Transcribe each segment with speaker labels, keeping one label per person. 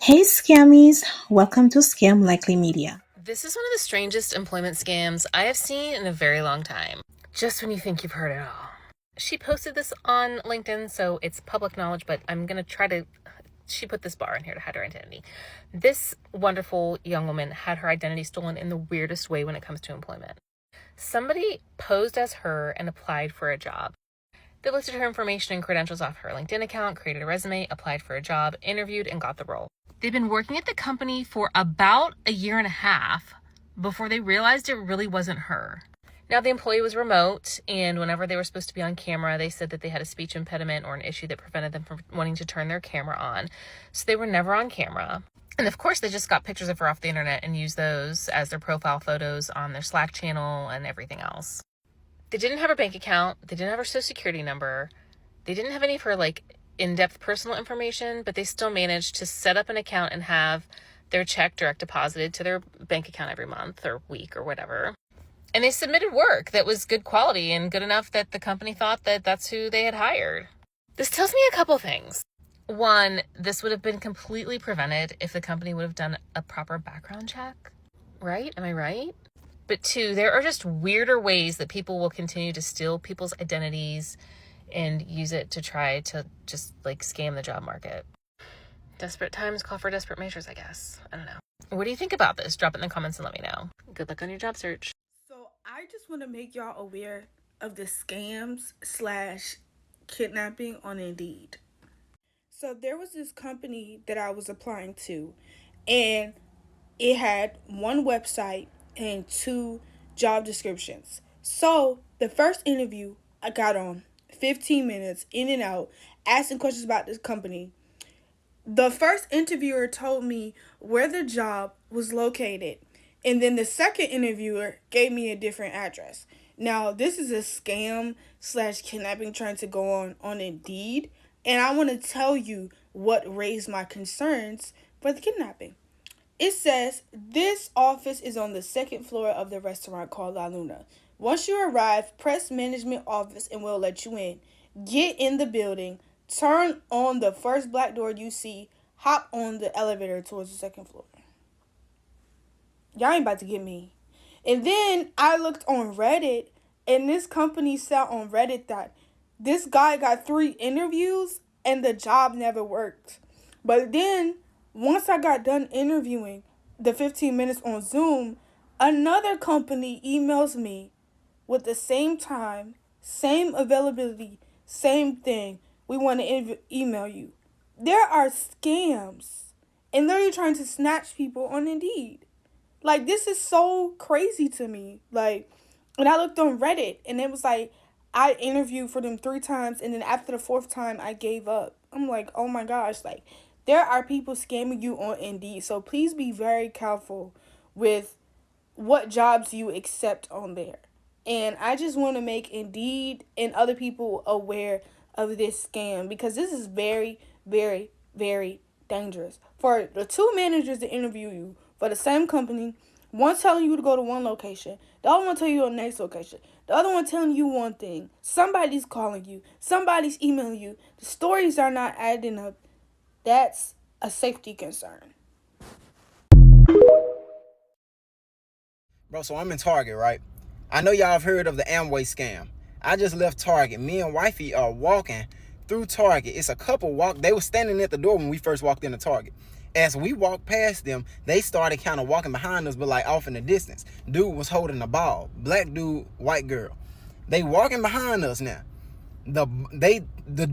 Speaker 1: Hey scammies, welcome to Scamlikelymedia.
Speaker 2: This is one of the strangest employment scams I have seen in a very long time. Just when you think you've heard it all. She posted this on LinkedIn, so it's public knowledge, but I'm going to try to... She put this bar in here to hide her identity. This wonderful young woman had her identity stolen in the weirdest way when it comes to employment. Somebody posed as her and applied for a job. They listed her information and credentials off her LinkedIn account, created a resume, applied for a job, interviewed, and got the role. They'd been working at the company for about a year and a half before they realized it really wasn't her. Now, the employee was remote, and whenever they were supposed to be on camera, they said that they had a speech impediment or an issue that prevented them from wanting to turn their camera on. So they were never on camera. And of course, they just got pictures of her off the internet and used those as their profile photos on their Slack channel and everything else. They didn't have her bank account. They didn't have her social security number. They didn't have any of her, in-depth personal information, but they still managed to set up an account and have their check direct deposited to their bank account every month or week or whatever. And they submitted work that was good quality and good enough that the company thought that that's who they had hired. This tells me a couple things. One, this would have been completely prevented if the company would have done a proper background check, right? Am I right? But two, there are just weirder ways that people will continue to steal people's identities and use it to try to just scam the job market. Desperate times call for desperate measures, I guess. I don't know. What do you think about this? Drop it in the comments and let me know. Good luck on your job search.
Speaker 3: So I just want to make y'all aware of the scams/kidnapping on Indeed. So there was this company that I was applying to, and it had one website and two job descriptions. So the first interview I got on 15 minutes in and out, asking questions about this company. The first interviewer told me where the job was located, and then the second interviewer gave me a different address. Now, this is a scam/kidnapping trying to go on Indeed, and I want to tell you what raised my concerns for the kidnapping. It says, this office is on the second floor of the restaurant called La Luna. Once you arrive, press management office and we'll let you in. Get in the building, turn on the first black door you see, hop on the elevator towards the second floor. Y'all ain't about to get me. And then I looked on Reddit, and this company said on Reddit that this guy got 3 interviews and the job never worked. But then once I got done interviewing the 15 minutes on Zoom, another company emails me with the same time, same availability, same thing. We want to email you. There are scams, and they're trying to snatch people on Indeed. This is so crazy to me. And I looked on Reddit, and it was I interviewed for them 3 times, and then after the 4th time, I gave up. I'm like, oh my gosh, there are people scamming you on Indeed, so please be very careful with what jobs you accept on there. And I just want to make Indeed and other people aware of this scam, because this is very, very, very dangerous. For the 2 managers to interview you for the same company, one telling you to go to one location, the other one telling you to the next location, the other one telling you one thing, somebody's calling you, somebody's emailing you, the stories are not adding up. That's a safety concern.
Speaker 4: Bro, so I'm in Target, right? I know y'all have heard of the Amway scam. I just left Target. Me and wifey are walking through Target. It's a couple they were standing at the door when we first walked into Target. As we walked past them, they started kind of walking behind us, but off in the distance. Dude was holding a ball. Black dude, white girl. They walking behind us now. The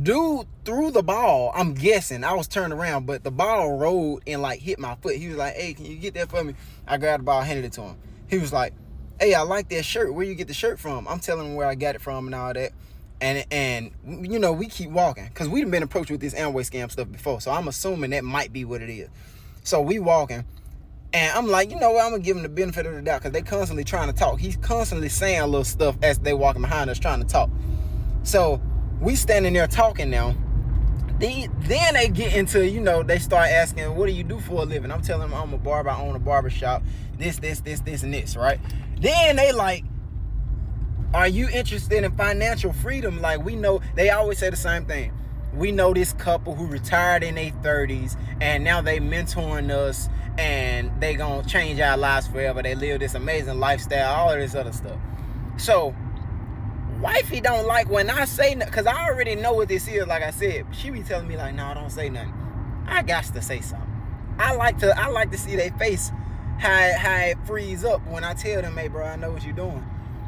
Speaker 4: dude threw the ball. I'm guessing. I was turned around, but the ball rolled and hit my foot. He was like, hey, can you get that for me? I grabbed the ball, handed it to him. He was like, hey, I like that shirt. Where you get the shirt from? I'm telling him where I got it from and all that. And we keep walking because we've been approached with this Amway scam stuff before. So I'm assuming that might be what it is. So we walking. And I'm like, I'm going to give him the benefit of the doubt because they constantly trying to talk. He's constantly saying little stuff as they walking behind us trying to talk. So we standing there talking now. Then they get into, they start asking, what do you do for a living? I'm telling them I'm a barber. I own a barber shop. This, and this, right? Then they are you interested in financial freedom? We know they always say the same thing. we know this couple who retired in their 30s, and now they mentoring us, and they gonna change our lives forever. They live this amazing lifestyle, all of this other stuff. So wifey don't like when I say nothing, because I already know what this is. Like I said, she be telling me like, no, don't say nothing. I got to say something. I like to see their face, how it frees up when I tell them, hey bro, I know what you're doing.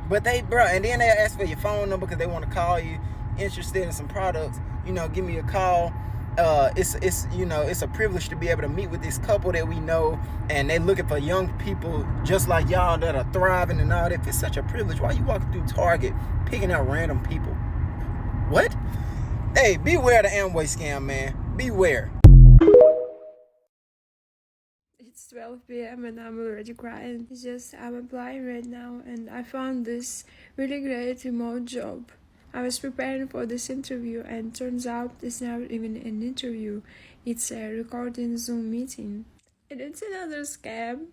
Speaker 4: But and then they ask for your phone number because they want to call you, interested in some products. Give me a call. It's a privilege to be able to meet with this couple that we know, and they looking for young people just like y'all that are thriving and all that. It's such a privilege. Why you walking through Target picking out random people? What? Hey, beware the Amway scam, man. Beware.
Speaker 5: It's 12 p.m. and I'm already crying. It's just I'm applying right now and I found this really great remote job. I was preparing for this interview and turns out it's not even an interview. It's a recording Zoom meeting. And it's another scam.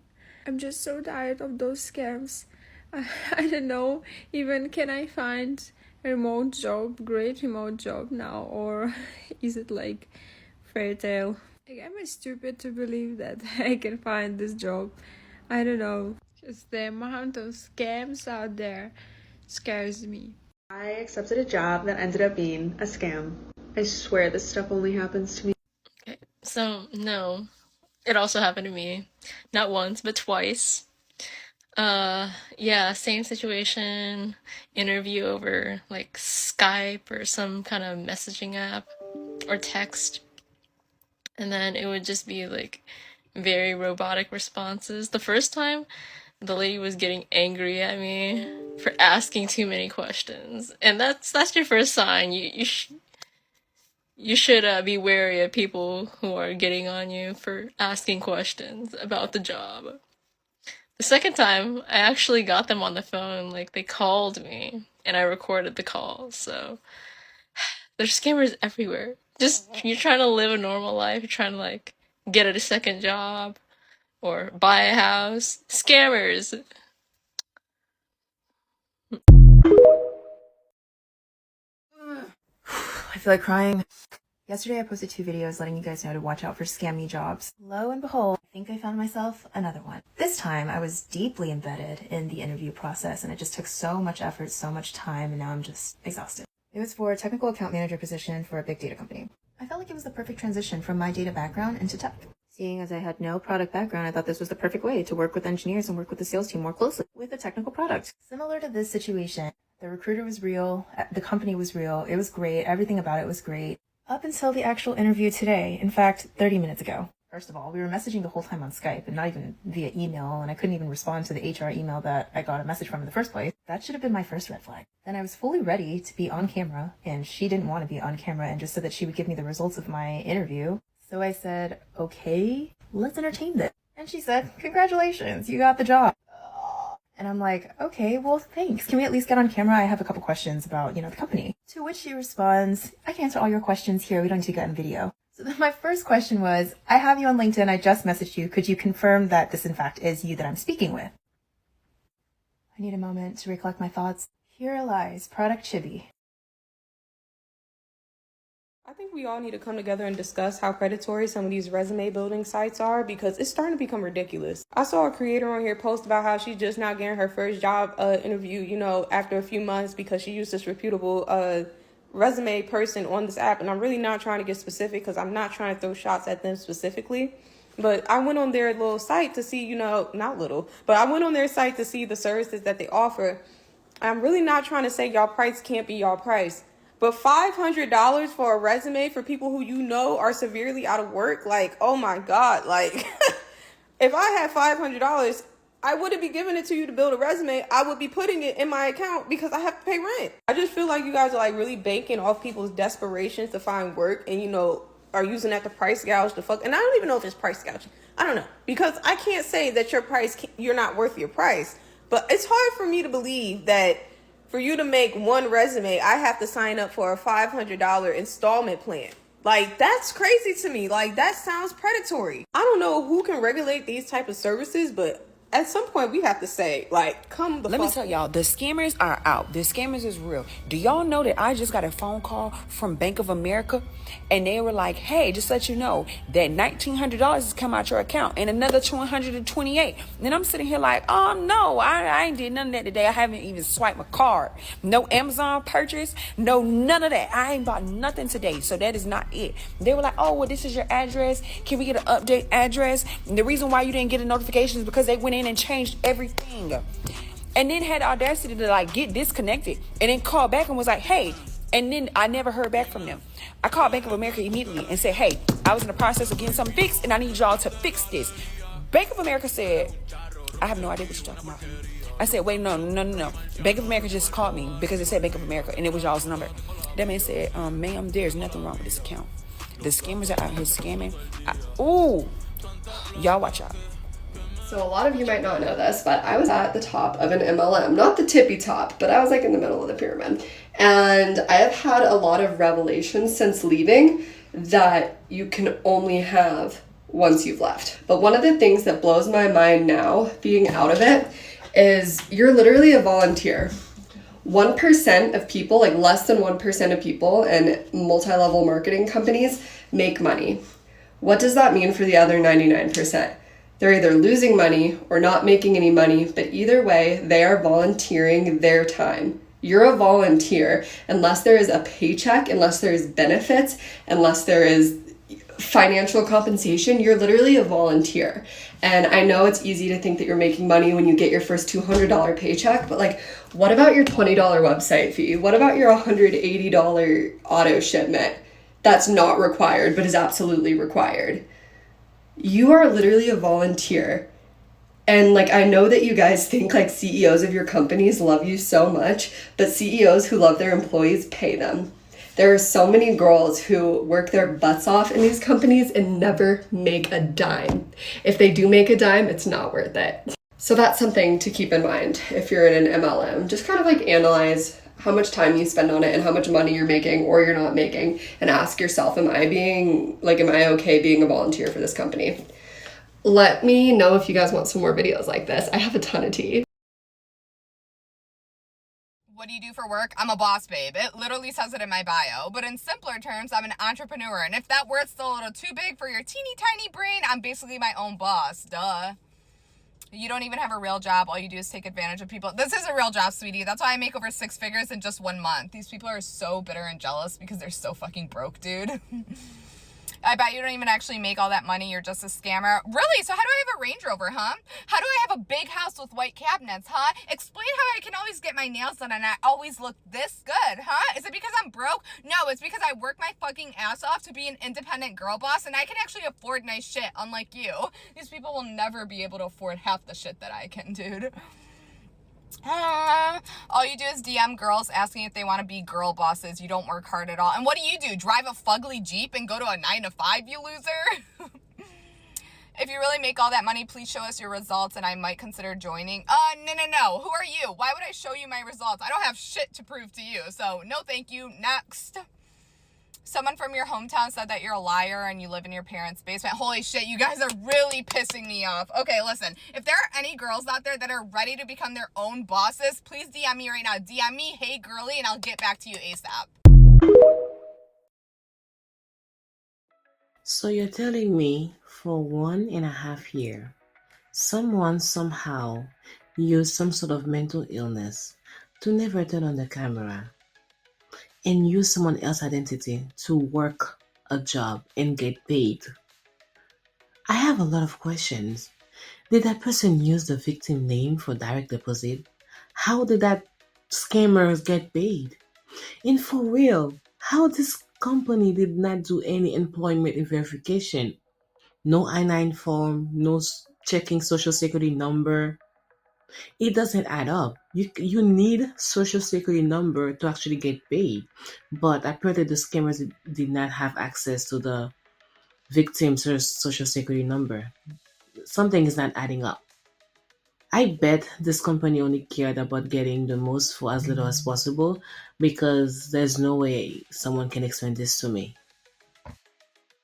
Speaker 5: I'm just so tired of those scams. I don't know, even can I find a remote job, great remote job now, or is it like fairy tale? Am I stupid to believe that I can find this job? I don't know. Just the amount of scams out there scares me.
Speaker 6: I accepted a job that ended up being a scam. I swear this stuff only happens to me.
Speaker 7: Okay, so no, it also happened to me. Not once, but twice. Yeah, same situation, interview over like Skype or some kind of messaging app or text. And then it would just be like very robotic responses. The first time, the lady was getting angry at me for asking too many questions. And that's your first sign. You should be wary of people who are getting on you for asking questions about the job. The second time, I actually got them on the phone. Like, they called me, and I recorded the call. So, there's scammers everywhere. Just, you're trying to live a normal life. You're trying to, like, get a second job or buy a house. Scammers!
Speaker 8: I feel like crying. Yesterday I posted 2 videos letting you guys know to watch out for scammy jobs. Lo and behold, I think I found myself another one. This time I was deeply embedded in the interview process and it just took so much effort, so much time, and now I'm just exhausted. It was for a technical account manager position for a big data company. I felt like it was the perfect transition from my data background into tech. Seeing as I had no product background, I thought this was the perfect way to work with engineers and work with the sales team more closely with a technical product. Similar to this situation, the recruiter was real, the company was real, it was great, everything about it was great. Up until the actual interview today, in fact, 30 minutes ago. First of all, we were messaging the whole time on Skype and not even via email, and I couldn't even respond to the HR email that I got a message from in the first place. That should have been my first red flag. Then I was fully ready to be on camera, and she didn't want to be on camera and just said that she would give me the results of my interview. So I said, okay, let's entertain this. And she said, congratulations, you got the job. And I'm like, okay, well, thanks. Can we at least get on camera? I have a couple questions about, the company. To which she responds, I can answer all your questions here. We don't need to get in video. So then my first question was, I have you on LinkedIn. I just messaged you. Could you confirm that this, in fact, is you that I'm speaking with? I need a moment to recollect my thoughts. Here lies Product Chibi.
Speaker 9: I think we all need to come together and discuss how predatory some of these resume building sites are because it's starting to become ridiculous. I saw a creator on here post about how she's just now getting her first job interview, after a few months because she used this reputable resume person on this app. And I'm really not trying to get specific because I'm not trying to throw shots at them specifically. But I went on their little site to see, not little, but I went on their site to see the services that they offer. I'm really not trying to say y'all price can't be y'all price. But $500 for a resume for people who are severely out of work, like, oh my God, like, if I had $500, I wouldn't be giving it to you to build a resume. I would be putting it in my account because I have to pay rent. I just feel like you guys are like really banking off people's desperations to find work and, are using that to price gouge the fuck. And I don't even know if it's price gouging. I don't know. Because I can't say that you're not worth your price. But it's hard for me to believe that for you to make one resume, I have to sign up for a $500 installment plan. Like, that's crazy to me. Like, that sounds predatory. I don't know who can regulate these type of services, but At some point, we have to say, like, come the
Speaker 10: Let
Speaker 9: fuck.
Speaker 10: me tell y'all, the scammers are out. The scammers is real. Do y'all know that I just got a phone call from Bank of America, and they were like, hey, just let you know that $1,900 has come out your account and another $228. And I'm sitting here like, oh no, I ain't did none of that today. I haven't even swiped my card. No Amazon purchase, no none of that. I ain't bought nothing today, so that is not it. They were like, oh, well, this is your address. Can we get an update address? And the reason why you didn't get a notification is because they went in and changed everything. And then had the audacity to like get disconnected and then call back and was like, hey. And then I never heard back from them. I called Bank of America immediately and said, hey, I was in the process of getting something fixed and I need y'all to fix this. Bank of America said, I have no idea what you're talking about. I said, wait, no. Bank of America just called me because it said Bank of America and it was y'all's number. That man said, ma'am, there's nothing wrong with this account. The scammers are out here scamming. Y'all watch out.
Speaker 11: So a lot of you might not know this, but I was at the top of an MLM. Not the tippy top, but I was like in the middle of the pyramid. And I have had a lot of revelations since leaving that you can only have once you've left. But one of the things that blows my mind now, being out of it, is you're literally a volunteer. 1% of people, like less than 1% of people in multi-level marketing companies make money. What does that mean for the other 99%? They're either losing money or not making any money, but either way, they are volunteering their time. You're a volunteer unless there is a paycheck, unless there is benefits, unless there is financial compensation. You're literally a volunteer. And I know it's easy to think that you're making money when you get your first $200 paycheck, but like, what about your $20 website fee? What about your $180 auto shipment? That's not required, but is absolutely required. You are literally a volunteer. And like, I know that you guys think like CEOs of your companies love you so much, but CEOs who love their employees pay them. There are so many girls who work their butts off in these companies and never make a dime. If they do make a dime, it's not worth it. So that's something to keep in mind if you're in an MLM. Just kind of like analyze how much time you spend on it and how much money you're making or you're not making, and ask yourself, am I okay being a volunteer for this company? Let me know if you guys want some more videos like this. I have a ton of tea.
Speaker 12: What do you do for work? I'm a boss babe. It literally says it in my bio. But in simpler terms, I'm an entrepreneur. And if that word's still a little too big for your teeny tiny brain, I'm basically my own boss. Duh. You don't even have a real job. All you do is take advantage of people. This is a real job, sweetie. That's why I make over 6 figures in just 1 month. These people are so bitter and jealous because they're so fucking broke, dude. I bet you don't even actually make all that money. You're just a scammer. Really? So how do I have a Range Rover, huh? How do I have a big house with white cabinets, huh? Explain how I can always get my nails done and I always look this good, huh? Is it because I'm broke? No, it's because I work my fucking ass off to be an independent girl boss and I can actually afford nice shit, unlike you. These people will never be able to afford half the shit that I can, dude. All you do is DM girls asking if they want to be girl bosses. You don't work hard at all. And what do? Drive a fugly Jeep and go to a 9 to 5, you loser? If you really make all that money, please show us your results and I might consider joining. No. Who are you? Why would I show you my results? I don't have shit to prove to you. So no thank you. Next. Someone from your hometown said that you're a liar and you live in your parents' basement. Holy shit, you guys are really pissing me off. Okay, listen. If there are any girls out there that are ready to become their own bosses, please DM me right now. DM me, hey girly, and I'll get back to you ASAP.
Speaker 13: So you're telling me for 1.5 years, someone somehow used some sort of mental illness to never turn on the camera and use someone else's identity to work a job and get paid? I have a lot of questions. Did that person use the victim name for direct deposit? How did that scammers get paid? And for real, how this company did not do any employment verification? No I-9 form, no checking social security number. It doesn't add up. You need social security number to actually get paid. But apparently the scammers did not have access to the victim's social security number. Something is not adding up. I bet this company only cared about getting the most for as little as possible, because there's no way someone can explain this to me.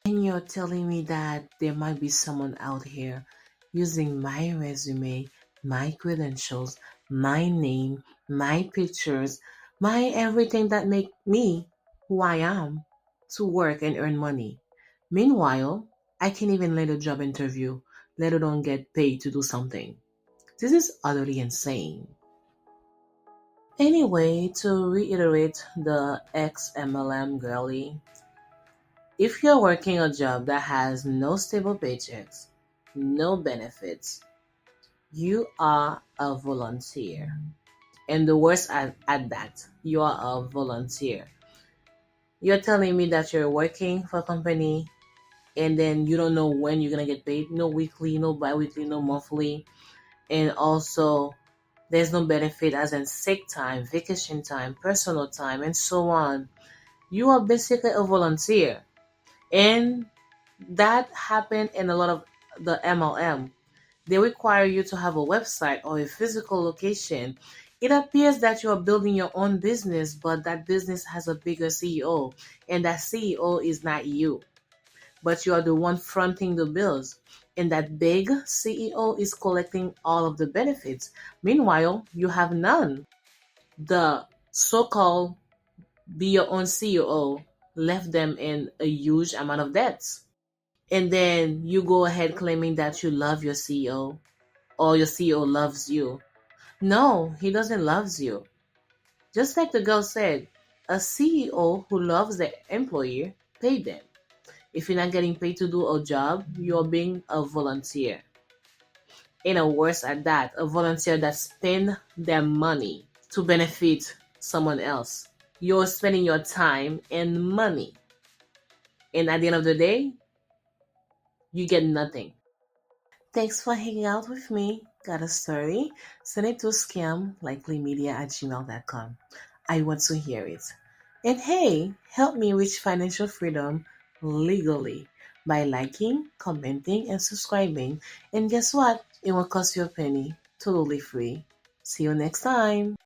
Speaker 13: And you're telling me that there might be someone out here using my resume, my credentials, my name, my pictures, my everything that make me who I am to work and earn money. Meanwhile, I can't even land a job interview, let alone get paid to do something. This is utterly insane. Anyway, to reiterate the XMLM girly, if you're working a job that has no stable paychecks, no benefits, you are a volunteer. And the worst at that, you are a volunteer. You're telling me that you're working for a company and then you don't know when you're going to get paid. No weekly, no bi-weekly, no monthly. And also, there's no benefit as in sick time, vacation time, personal time, and so on. You are basically a volunteer. And that happened in a lot of the MLM. They require you to have a website or a physical location. It appears that you are building your own business, but that business has a bigger CEO, and that CEO is not you, but you are the one fronting the bills. And that big CEO is collecting all of the benefits. Meanwhile, you have none. The so called be your own CEO left them in a huge amount of debts. And then you go ahead claiming that you love your CEO or your CEO loves you. No, he doesn't love you. Just like the girl said, a CEO who loves the employee pay them. If you're not getting paid to do a job, you're being a volunteer. And a worse at that, a volunteer that spend their money to benefit someone else. You're spending your time and money. And at the end of the day, you get nothing. Thanks for hanging out with me. Got a story? Send it to scamlikelymedia@gmail.com. I want to hear it. And hey, help me reach financial freedom legally by liking, commenting, and subscribing. And guess what? It won't cost you a penny. Totally free. See you next time.